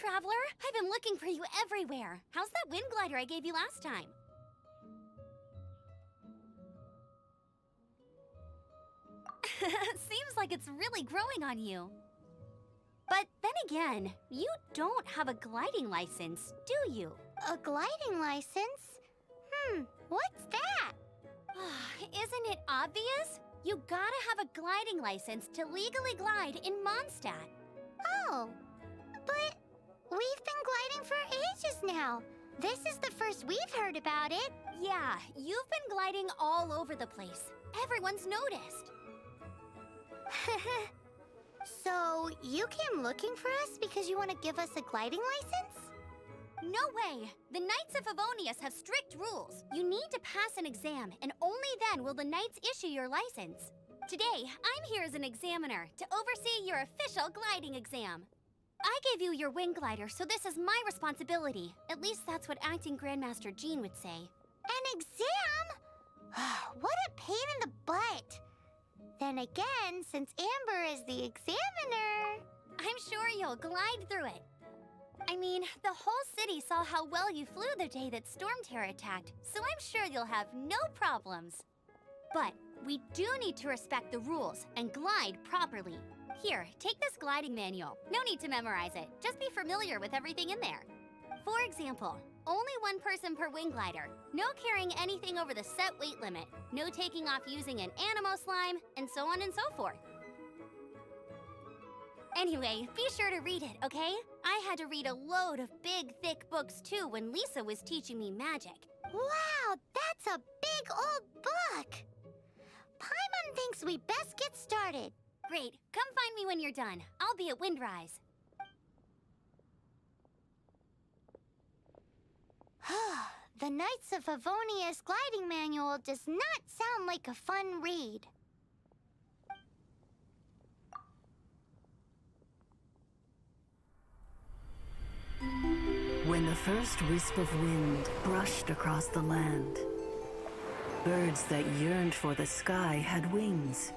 traveler. I've been looking for you everywhere. How's that wind glider I gave you last time? Seems like it's really growing on you. But then again, you don't have a gliding license, do you? A gliding license? What's that? Isn't it obvious? You gotta have a gliding license to legally glide in Mondstadt. Oh, but we've been gliding for ages now. This is the first we've heard about it. Yeah, you've been gliding all over the place. Everyone's noticed. So, you came looking for us because you want to give us a gliding license? No way! The Knights of Favonius have strict rules. You need to pass an exam, and only then will the Knights issue your license. Today, I'm here as an examiner to oversee your official gliding exam. I gave you your wing glider, so this is my responsibility. At least that's what Acting Grandmaster Jean would say. An exam? What a pain in the butt! Then again, since Amber is the examiner... I'm sure you'll glide through it. I mean, the whole city saw how well you flew the day that Storm Terror attacked, so I'm sure you'll have no problems. But we do need to respect the rules and glide properly. Here, take this gliding manual. No need to memorize it. Just be familiar with everything in there. For example, only one person per wing glider. No carrying anything over the set weight limit. No taking off using an animo slime, and so on and so forth. Anyway, be sure to read it, okay? I had to read a load of big, thick books too when Lisa was teaching me magic. Wow, that's a big old book! Paimon thinks we best get started. Great, come find me when you're done. I'll be at Windrise. The Knights of Favonius gliding manual does not sound like a fun read. When the first wisp of wind brushed across the land, birds that yearned for the sky had wings,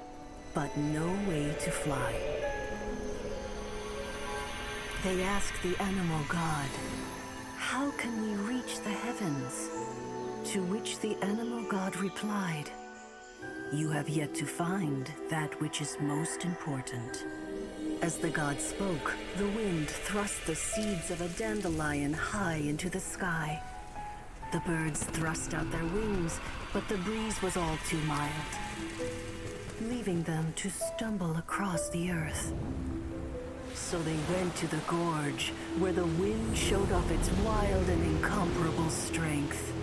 but no way to fly. They asked the animal god, "How can we reach the heavens?" To which the animal god replied, "You have yet to find that which is most important." As the god spoke, the wind thrust the seeds of a dandelion high into the sky. The birds thrust out their wings, but the breeze was all too mild, leaving them to stumble across the earth. So they went to the gorge, where the wind showed off its wild and incomparable strength.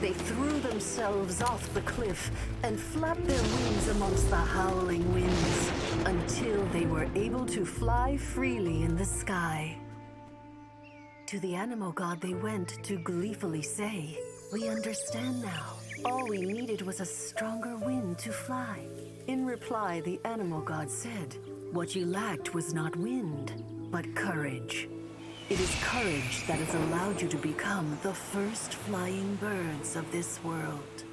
They threw themselves off the cliff and flapped their wings amongst the howling winds until they were able to fly freely in the sky. To the animal god they went to gleefully say, "We understand now. All we needed was a stronger wind to fly." In reply, the animal god said, "What you lacked was not wind, but courage. It is courage that has allowed you to become the first flying birds of this world."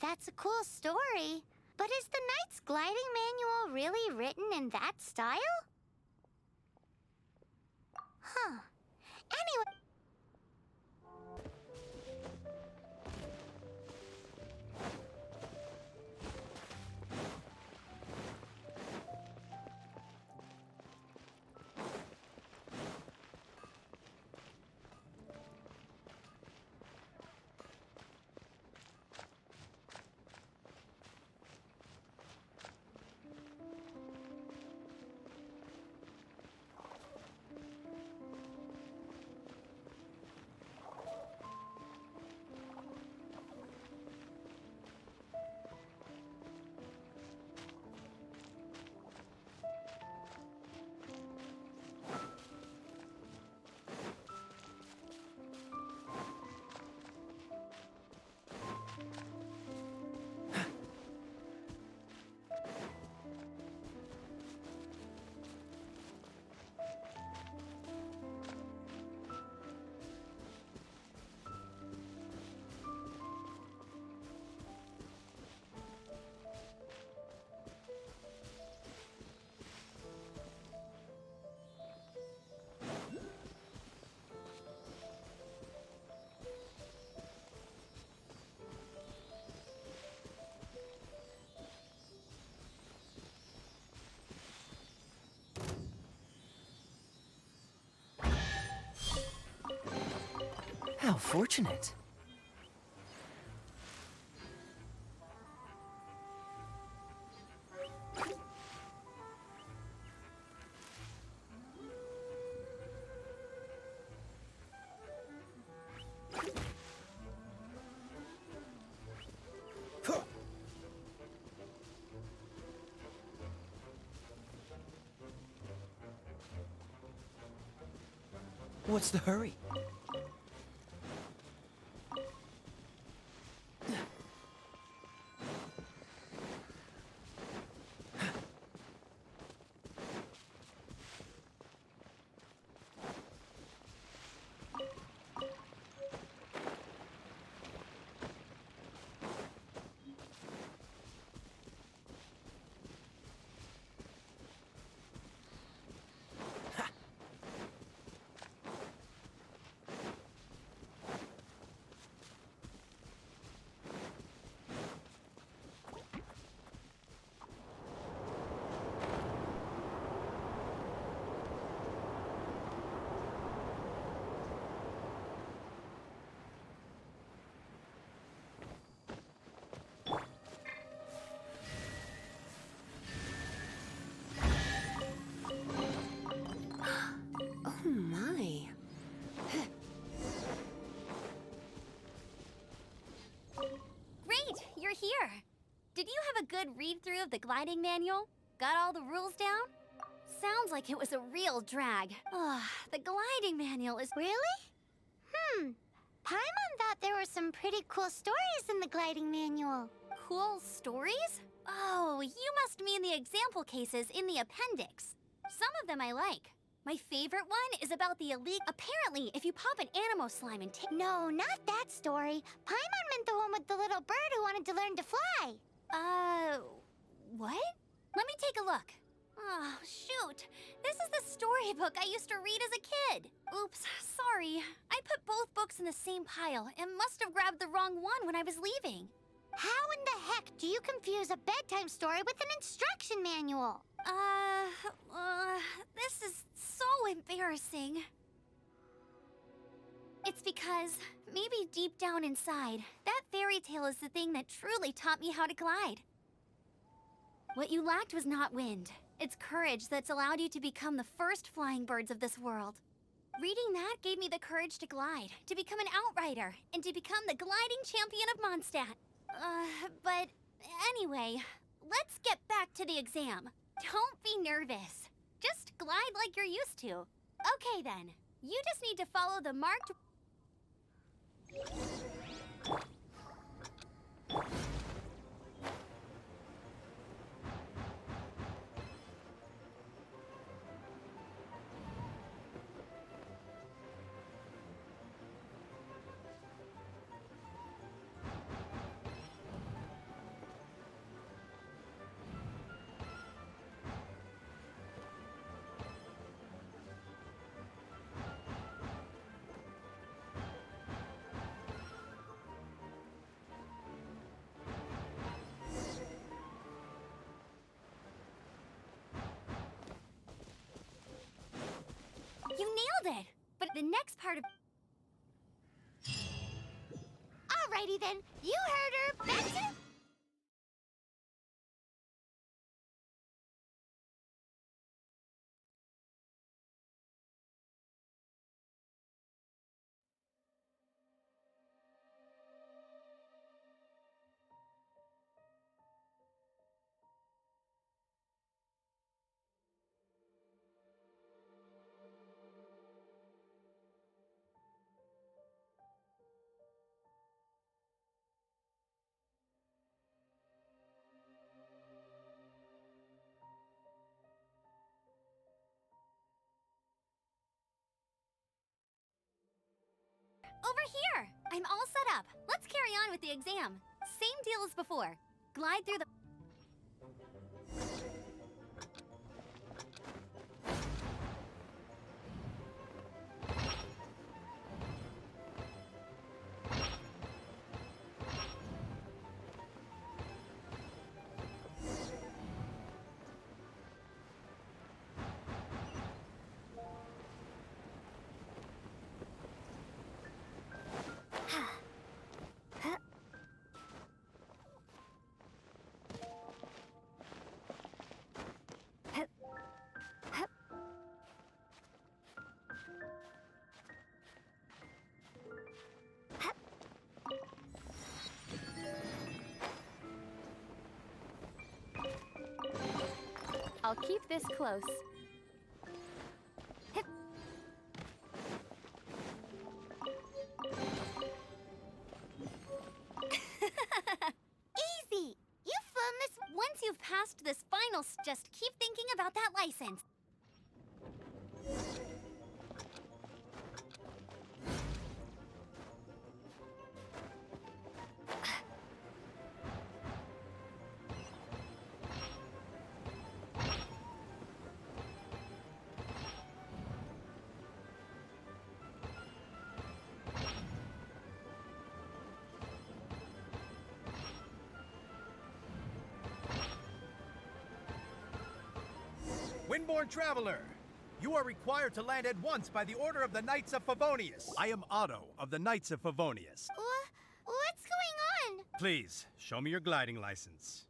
That's a cool story. But is the Knight's gliding manual really written in that style? Anyway... How fortunate. What's the hurry? Oh my. Great, you're here. Did you have a good read-through of the gliding manual? Got all the rules down? Sounds like it was a real drag. Ugh, the gliding manual is... Really? Paimon thought there were some pretty cool stories in the gliding manual. Cool stories? Oh, you must mean the example cases in the appendix. Some of them I like. My favorite one is about the elite. Apparently, if you pop an animo slime and take... No, not that story. Paimon meant the one with the little bird who wanted to learn to fly. What? Let me take a look. Oh, shoot. This is the storybook I used to read as a kid. Oops, sorry. I put both books in the same pile and must have grabbed the wrong one when I was leaving. How in the heck do you confuse a bedtime story with an instruction manual? This is so embarrassing. It's because, maybe deep down inside, that fairy tale is the thing that truly taught me how to glide. What you lacked was not wind. It's courage that's allowed you to become the first flying birds of this world. Reading that gave me the courage to glide, to become an outrider, and to become the gliding champion of Mondstadt. But anyway, let's get back to the exam. Don't be nervous. Just glide like you're used to. Okay then, you just need to follow the marked... You nailed it! But the next part of... Alrighty then, you heard her. Back to... Over here! I'm all set up. Let's carry on with the exam. Same deal as before. Glide through the... I'll keep this close. Hip. Easy! You've flown this. Once you've passed this final, just keep thinking about that license. Windborn Traveler, you are required to land at once by the order of the Knights of Favonius. I am Otto of the Knights of Favonius. What's going on? Please, show me your gliding license.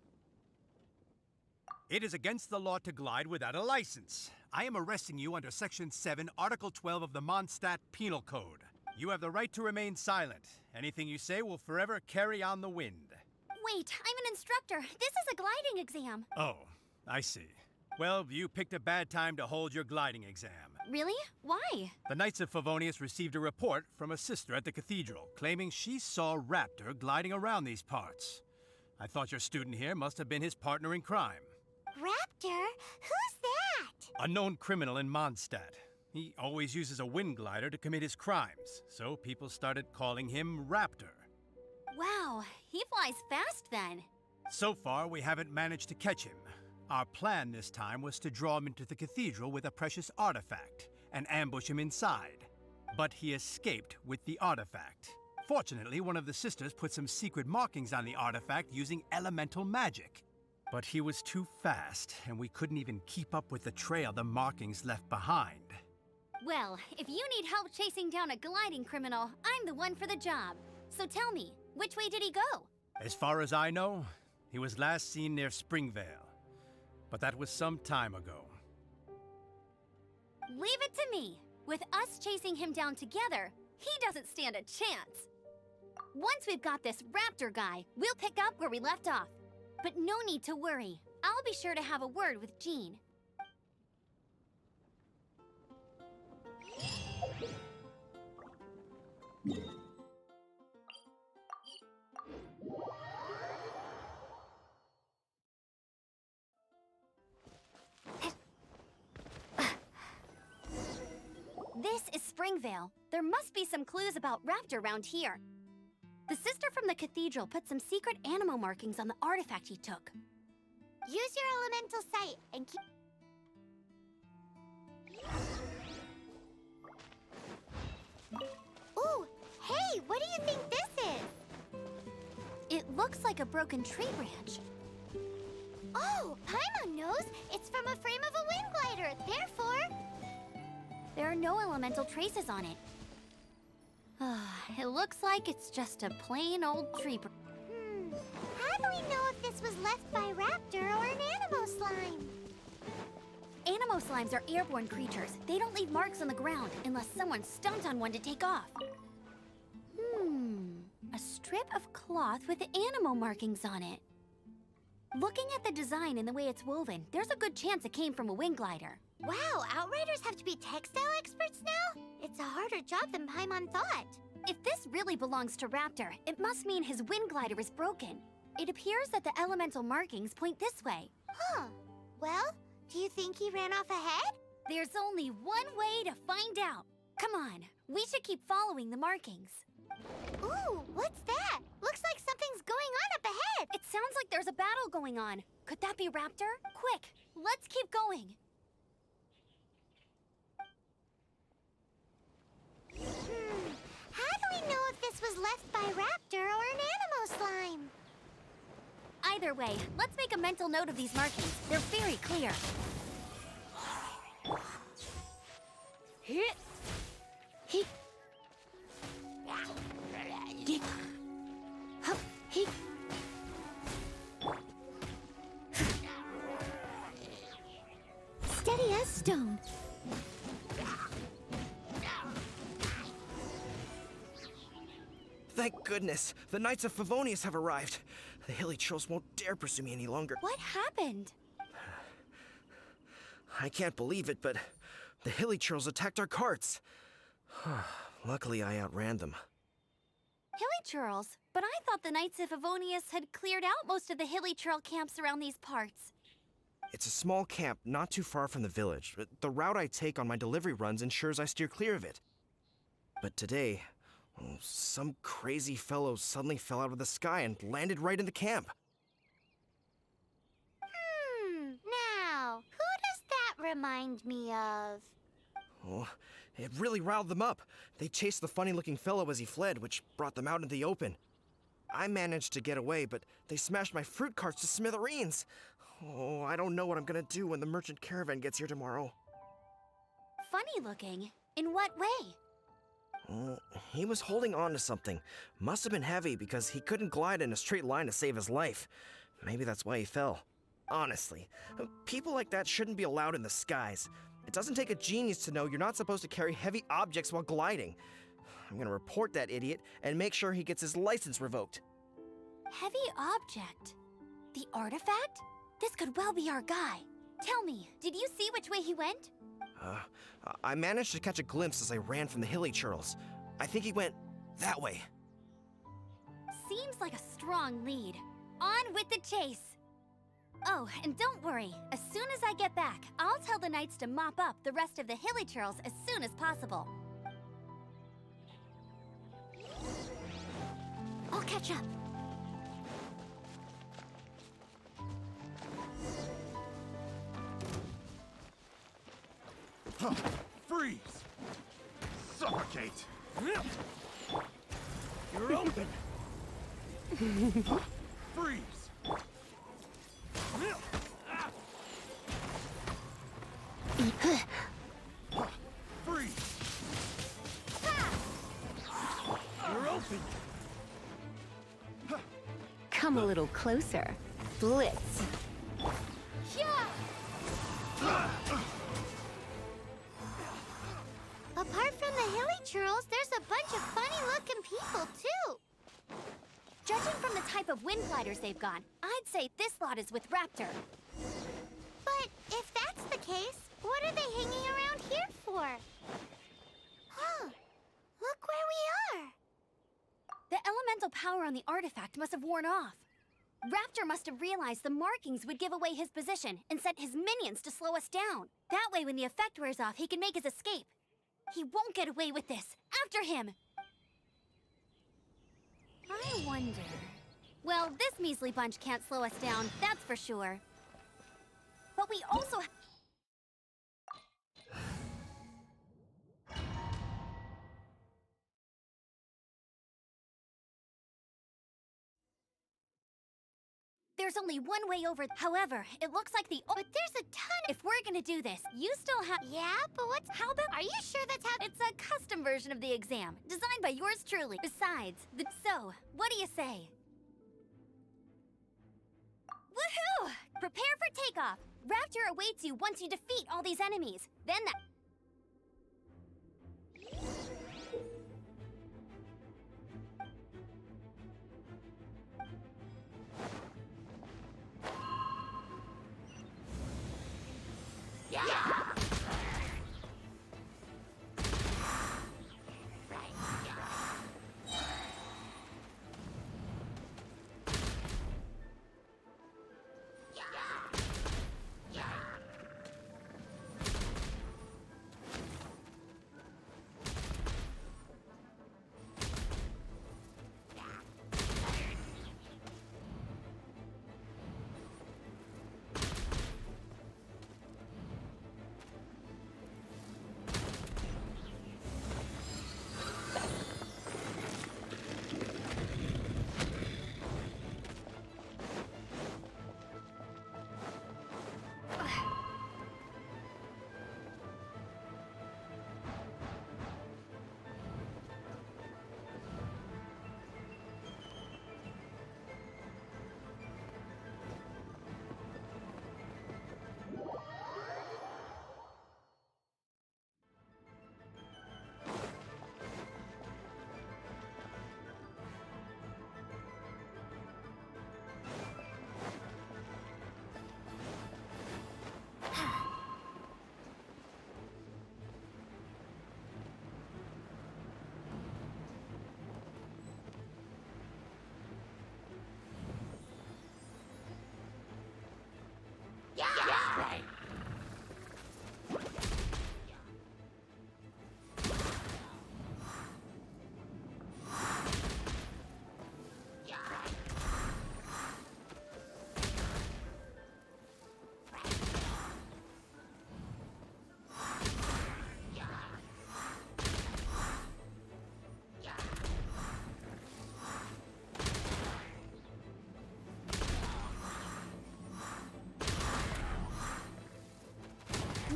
It is against the law to glide without a license. I am arresting you under Section 7, Article 12 of the Mondstadt Penal Code. You have the right to remain silent. Anything you say will forever carry on the wind. Wait, I'm an instructor. This is a gliding exam. Oh, I see. Well, you picked a bad time to hold your gliding exam. Really? Why? The Knights of Favonius received a report from a sister at the cathedral claiming she saw Raptor gliding around these parts. I thought your student here must have been his partner in crime. Raptor? Who's that? A known criminal in Mondstadt. He always uses a wind glider to commit his crimes, so people started calling him Raptor. Wow, he flies fast then. So far, we haven't managed to catch him. Our plan this time was to draw him into the cathedral with a precious artifact and ambush him inside. But he escaped with the artifact. Fortunately, one of the sisters put some secret markings on the artifact using elemental magic. But he was too fast, and we couldn't even keep up with the trail the markings left behind. Well, if you need help chasing down a gliding criminal, I'm the one for the job. So tell me, which way did he go? As far as I know, he was last seen near Springvale. But that was some time ago. Leave it to me. With us chasing him down together, he doesn't stand a chance. Once we've got this Raptor guy, we'll pick up where we left off. But no need to worry. I'll be sure to have a word with Jean. This is Springvale. There must be some clues about Raptor around here. The sister from the cathedral put some secret animal markings on the artifact he took. Use your elemental sight and keep. Ooh, hey, what do you think this is? It looks like a broken tree branch. Oh, Paimon knows. It's from a frame of a wind glider. Therefore, There are no elemental traces on it. It looks like it's just a plain old tree. how do we know if this was left by Raptor or an Animo slime? Animo slimes are airborne creatures. They don't leave marks on the ground unless someone stomped on one to take off. A strip of cloth with Animo markings on it. Looking at the design and the way it's woven, there's a good chance it came from a wind glider. Wow, Outriders have to be textile experts now? It's a harder job than Paimon thought. If this really belongs to Raptor, it must mean his wind glider is broken. It appears that the elemental markings point this way. Huh. Well, do you think he ran off ahead? There's only one way to find out. Come on, we should keep following the markings. Ooh, what's that? Looks like something's going on up ahead. It sounds like there's a battle going on. Could that be Raptor? Quick, let's keep going. How do we know if this was left by Raptor or an Animo slime? Either way, let's make a mental note of these markings. They're very clear. Steady as stone. Thank goodness, the Knights of Favonius have arrived. The hilly trolls won't dare pursue me any longer. What happened? I can't believe it, but the hilly churls attacked our carts. Luckily, I outran them. Hilly churls? But I thought the Knights of Favonius had cleared out most of the hilly churl camps around these parts. It's a small camp not too far from the village. The route I take on my delivery runs ensures I steer clear of it. But today, some crazy fellow suddenly fell out of the sky and landed right in the camp. Now, who does that remind me of? Oh, it really riled them up. They chased the funny-looking fellow as he fled, which brought them out into the open. I managed to get away, but they smashed my fruit carts to smithereens. Oh, I don't know what I'm gonna do when the merchant caravan gets here tomorrow. Funny looking? In what way? He was holding on to something. Must have been heavy because he couldn't glide in a straight line to save his life. Maybe that's why he fell. Honestly, people like that shouldn't be allowed in the skies. It doesn't take a genius to know you're not supposed to carry heavy objects while gliding. I'm gonna report that idiot and make sure he gets his license revoked. Heavy object? The artifact? This could well be our guy. Tell me, did you see which way he went? I managed to catch a glimpse as I ran from the hilly churls. I think he went that way. Seems like a strong lead. On with the chase! Oh, and don't worry. As soon as I get back, I'll tell the knights to mop up the rest of the hilly churls as soon as possible. I'll catch up. Freeze! Suffocate! You're open! Freeze! Freeze! You're open! Come a little closer. Blitz. Apart from the hilly churls, there's a bunch of funny-looking people, too. Judging from the type of wind gliders they've got, I'd say this lot is with Raptor. But if that's the case, what are they hanging around here for? Huh. Look where we are. The elemental power on the artifact must have worn off. Raptor must have realized the markings would give away his position and sent his minions to slow us down. That way, when the effect wears off, he can make his escape. He won't get away with this. After him! I wonder... Well, this measly bunch can't slow us down, that's for sure. But we also... There's only one way over. However, it looks like the... But there's a ton of... If we're gonna do this, you still have... Yeah, but what's... How about... Are you sure that's how... It's a custom version of the exam, designed by yours truly. Besides, So, what do you say? Woohoo! Prepare for takeoff! Raptor awaits you once you defeat all these enemies. Then that...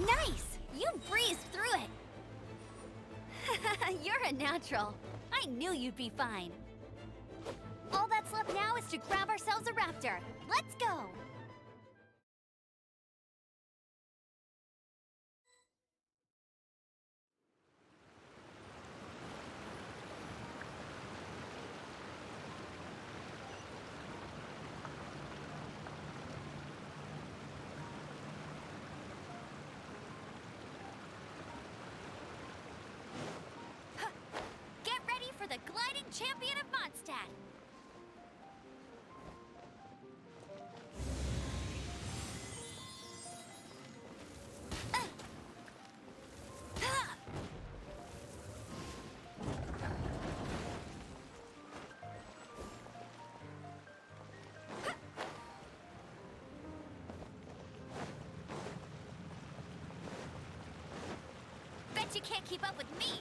Nice! You breezed through it! You're a natural. I knew you'd be fine. All that's left now is to grab ourselves a raptor. Let's go! Get ready for the gliding champion of Mondstadt! Bet you can't keep up with me!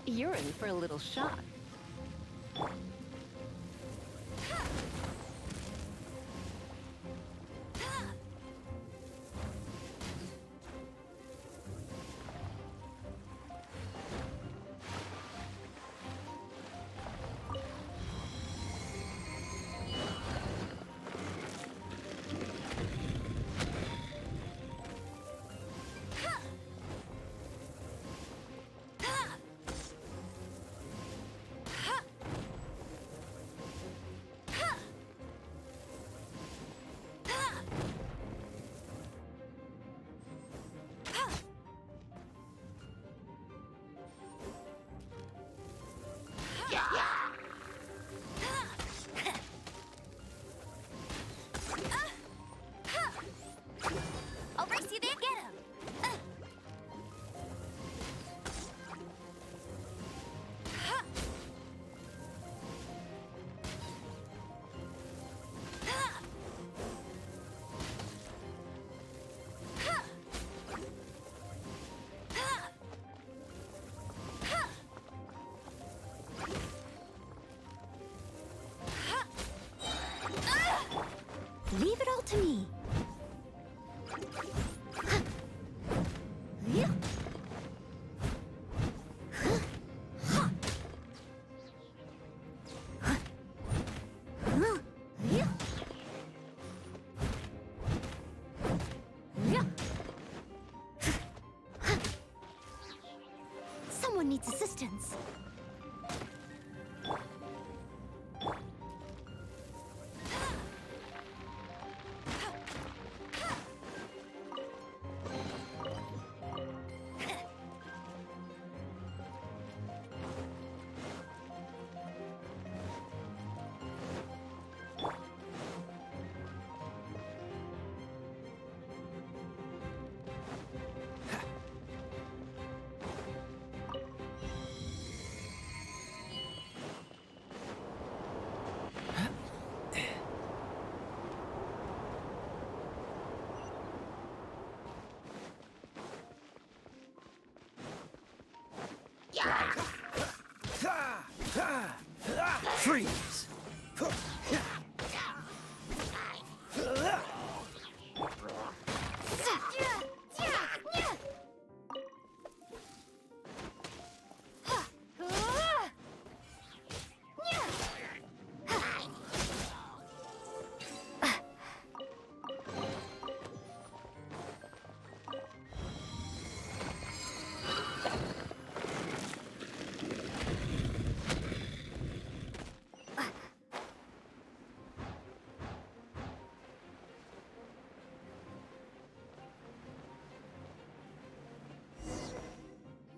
You're in for a little shock. I'll race you there, get him! Leave it all to me. Someone needs assistance. Freeze!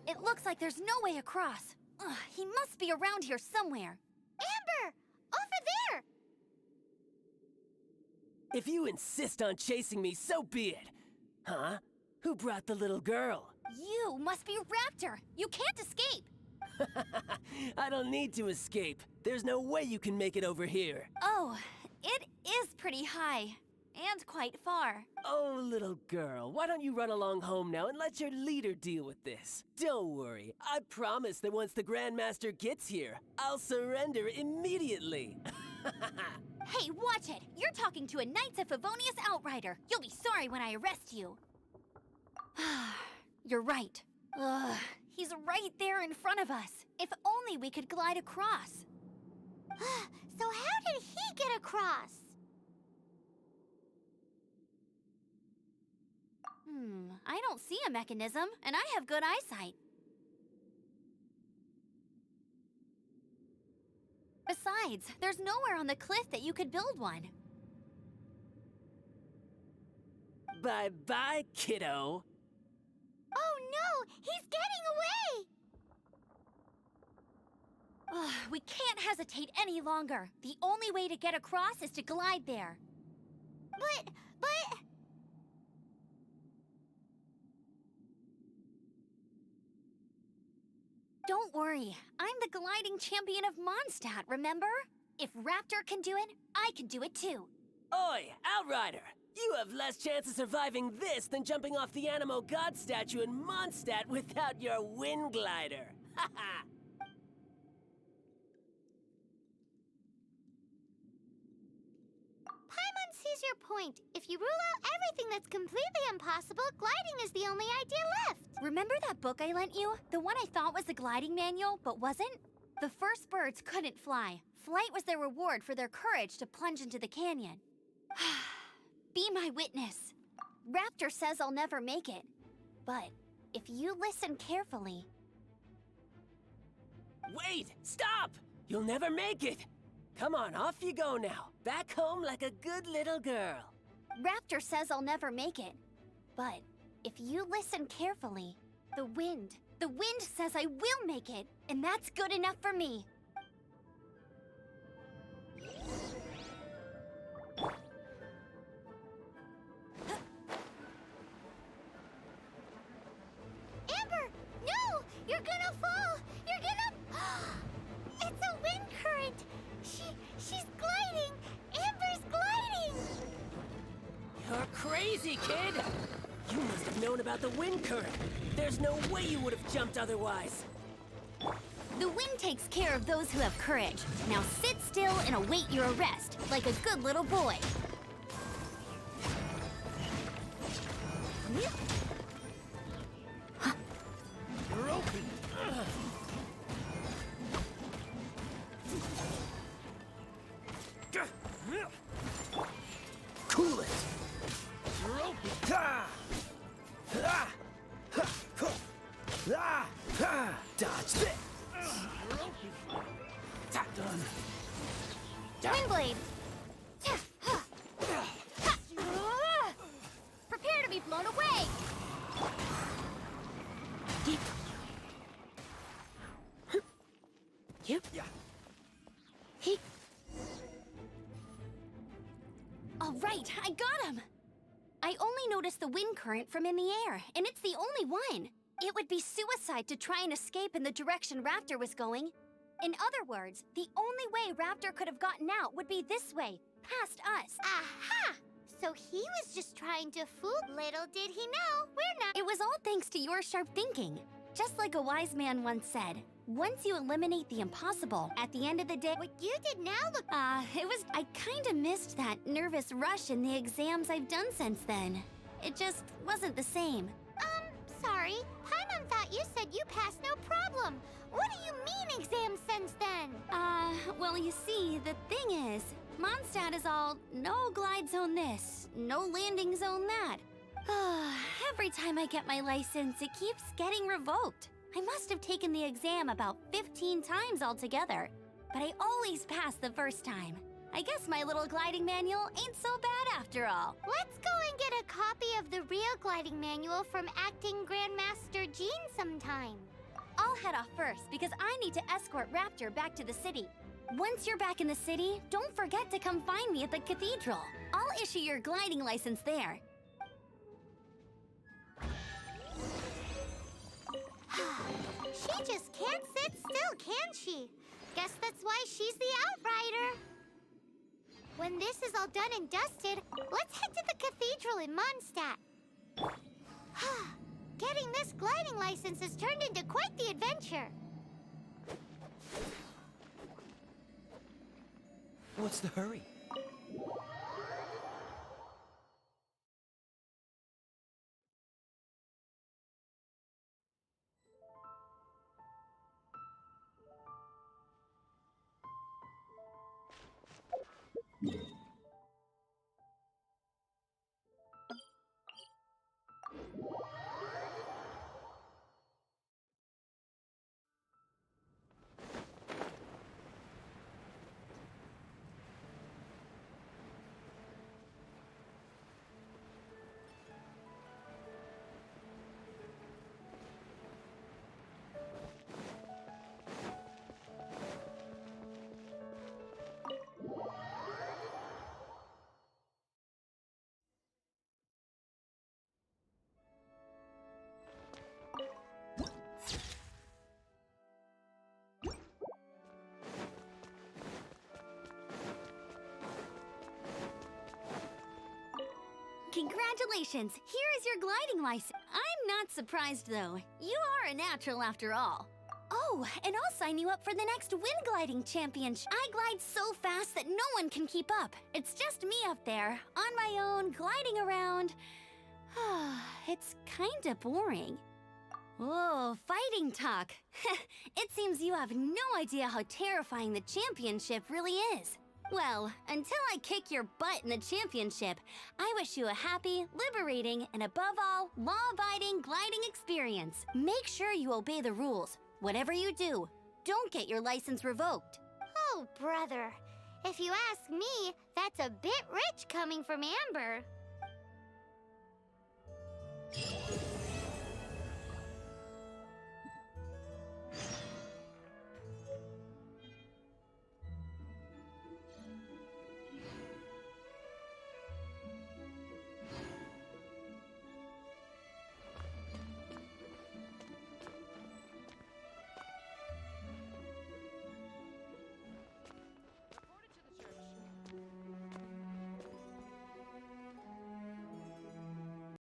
It looks like there's no way across. Ugh, he must be around here somewhere. Amber! Over there! If you insist on chasing me, so be it. Huh? Who brought the little girl? You must be Raptor. You can't escape. I don't need to escape. There's no way you can make it over here. Oh, it is pretty high. And quite far. Oh, little girl, why don't you run along home now and let your leader deal with this? Don't worry, I promise that once the Grandmaster gets here, I'll surrender immediately. Hey, watch it! You're talking to a Knights of Favonius outrider. You'll be sorry when I arrest you. You're right. Ugh, he's right there in front of us. If only we could glide across. So how did he get across? I don't see a mechanism, and I have good eyesight. Besides, there's nowhere on the cliff that you could build one. Bye-bye, kiddo. Oh no, he's getting away! Ugh, we can't hesitate any longer. The only way to get across is to glide there. But... Don't worry, I'm the gliding champion of Mondstadt, remember? If Raptor can do it, I can do it too. Oi, Outrider! You have less chance of surviving this than jumping off the Animo God statue in Mondstadt without your wind glider. Haha! Paimon sees your point. If you rule out everything that's completely impossible, gliding is the only idea left. Remember that book I lent you? The one I thought was the gliding manual, but wasn't? The first birds couldn't fly. Flight was their reward for their courage to plunge into the canyon. Be my witness. Raptor says I'll never make it. But if you listen carefully... Wait! Stop! You'll never make it! Come on, off you go now. Back home like a good little girl. Raptor says I'll never make it. But if you listen carefully, the wind says I will make it, and that's good enough for me. Amber, no! You're gonna fall! You're gonna... It's a wind current! She's gliding! Amber's gliding! You're crazy, kid! You must have known about the wind current. There's no way you would have jumped otherwise. The wind takes care of those who have courage. Now sit still and await your arrest, like a good little boy. You're open. Cool it. You're open. Dodge this. You're open. Done. Windblade! Prepare to be blown away! All right, I got him! I only noticed the wind current from in the air, and it's the only one. It would be suicide to try and escape in the direction Raptor was going. In other words, the only way Raptor could have gotten out would be this way, past us. Aha! So he was just trying to fool. Little did he know, we're not... It was all thanks to your sharp thinking. Just like a wise man once said, once you eliminate the impossible, at the end of the day... What you did now look... I kinda missed that nervous rush in the exams I've done since then. It just wasn't the same. Sorry. Paimon thought you said you passed no problem. What do you mean exams since then? Well, you see, the thing is, Mondstadt is all, no glide zone this, no landing zone that. Every time I get my license, it keeps getting revoked. I must have taken the exam about 15 times altogether, but I always pass the first time. I guess my little gliding manual ain't so bad after all. Let's go and get a copy of the real gliding manual from Acting Grandmaster Jean sometime. I'll head off first because I need to escort Raptor back to the city. Once you're back in the city, don't forget to come find me at the cathedral. I'll issue your gliding license there. She just can't sit still, can she? Guess that's why she's the Outrider. When this is all done and dusted, let's head to the cathedral in Mondstadt. Getting this gliding license has turned into quite the adventure. What's the hurry? Congratulations! Here is your gliding license. I'm not surprised, though. You are a natural after all. Oh, and I'll sign you up for the next wind gliding championship. I glide so fast that no one can keep up. It's just me up there, on my own, gliding around. It's kinda boring. Oh, fighting talk. It seems you have no idea how terrifying the championship really is. Well, until I kick your butt in the championship, I wish you a happy, liberating, and above all, law-abiding gliding experience. Make sure you obey the rules. Whatever you do, don't get your license revoked. Oh, brother. If you ask me, that's a bit rich coming from Amber.